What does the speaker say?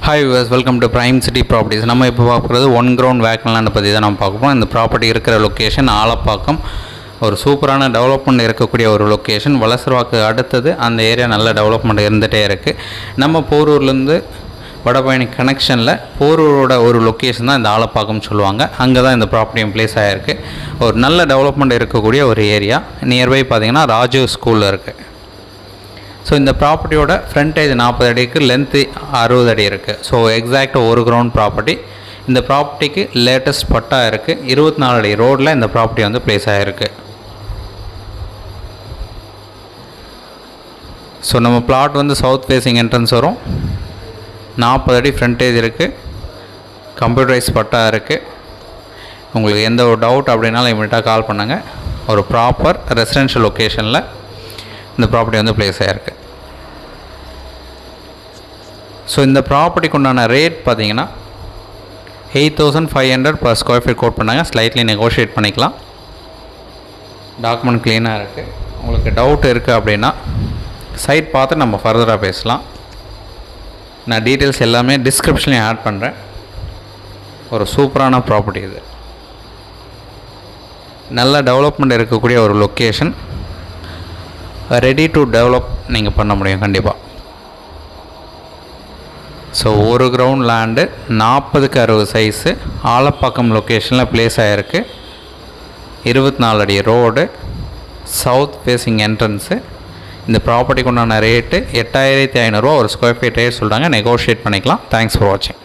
Hi viewers, welcome to Prime City Properties. நம்ம இப்போ பார்க்குறது 1 ground vacant land பற்றி தான் நம்ம பார்க்க போகிறோம். இந்த ப்ராப்பர்ட்டி இருக்கிற லொக்கேஷன் ஆலப்பாக்கம். ஒரு சூப்பரான டெவலப்மெண்ட் இருக்கக்கூடிய ஒரு லொக்கேஷன். வலசரவாக்கு அடுத்தது அந்த ஏரியா நல்ல டெவலப்மெண்ட் இருந்துகிட்டே இருக்குது. நம்ம போரூர்லேருந்து வடபழனி கனெக்ஷனில் போரூரோட ஒரு லொக்கேஷன் தான் இந்த ஆலப்பாக்கம்னு சொல்லுவாங்க. அங்கே தான் இந்த ப்ராப்பர்ட்டியும் பிளேஸ் ஆகிருக்கு. ஒரு நல்ல டெவலப்மெண்ட் இருக்கக்கூடிய ஒரு ஏரியா. நியர்பை பார்த்திங்கன்னா ராஜீவ் ஸ்கூலில் இருக்குது. ஸோ இந்த ப்ராப்பர்ட்டியோட ஃப்ரண்டேஜ் 40 அடிக்கு லென்த்து 60 அடி இருக்குது. ஸோ எக்ஸாக்டாக ஒரு கிரவுண்ட் ப்ராப்பர்ட்டி. இந்த ப்ராப்பர்ட்டிக்கு லேட்டஸ்ட் பட்டா இருக்குது. 24 அடி ரோடில் இந்த ப்ராப்பர்ட்டி வந்து பிளேஸ் ஆகிருக்கு. ஸோ நம்ம பிளாட் வந்து சவுத் ஃபேஸிங் என்ட்ரன்ஸ் வரும். 40 அடி ஃப்ரண்டேஜ் இருக்குது. கம்ப்யூட்டரைஸ் பட்டா இருக்குது. உங்களுக்கு எந்த ஒரு டவுட் அப்படின்னாலும் இமீடியட்டாக கால் பண்ணுங்கள். ஒரு ப்ராப்பர் ரெசிடென்ஷியல் லொக்கேஷனில் இந்த ப்ராப்பர்ட்டி வந்து பிளேஸ் ஆகிருக்கு. ஸோ இந்த ப்ராப்பர்ட்டிக்கு உண்டான ரேட் பார்த்தீங்கன்னா 8,500 per square feet கோட் பண்ணாங்க. ஸ்லைட்லி நெகோஷியேட் பண்ணிக்கலாம். டாக்குமெண்ட் க்ளீனாக இருக்குது. உங்களுக்கு டவுட் இருக்குது அப்படின்னா சைட் பார்த்து நம்ம ஃபர்தராக பேசலாம். நான் டீட்டெயில்ஸ் எல்லாமே டிஸ்கிரிப்ஷன்லேயும் ஆட் பண்ணுறேன். ஒரு சூப்பரான ப்ராப்பர்ட்டி இது. நல்ல டெவலப்மெண்ட் இருக்கக்கூடிய ஒரு லொக்கேஷன். ரெடி டு டெவலப் நீங்கள் பண்ண முடியும் கண்டிப்பாக. ஸோ ஒரு கிரவுண்ட் லேண்டு 40க்கு 60 சைஸு ஆலப்பாக்கம் லொக்கேஷனில் பிளேஸ் ஆகிருக்கு. 24 அடி ரோடு, சவுத் ஃபேஸிங் என்ட்ரன்ஸு. இந்த ப்ராப்பர்ட்டிக்கு உண்டான ரேட்டு 8,500 ஒரு ஸ்கொயர் ஃபீட் ரேட் சொல்கிறாங்க. நெகோஷியேட் பண்ணிக்கலாம். தேங்க்ஸ் ஃபார் வாட்சிங்.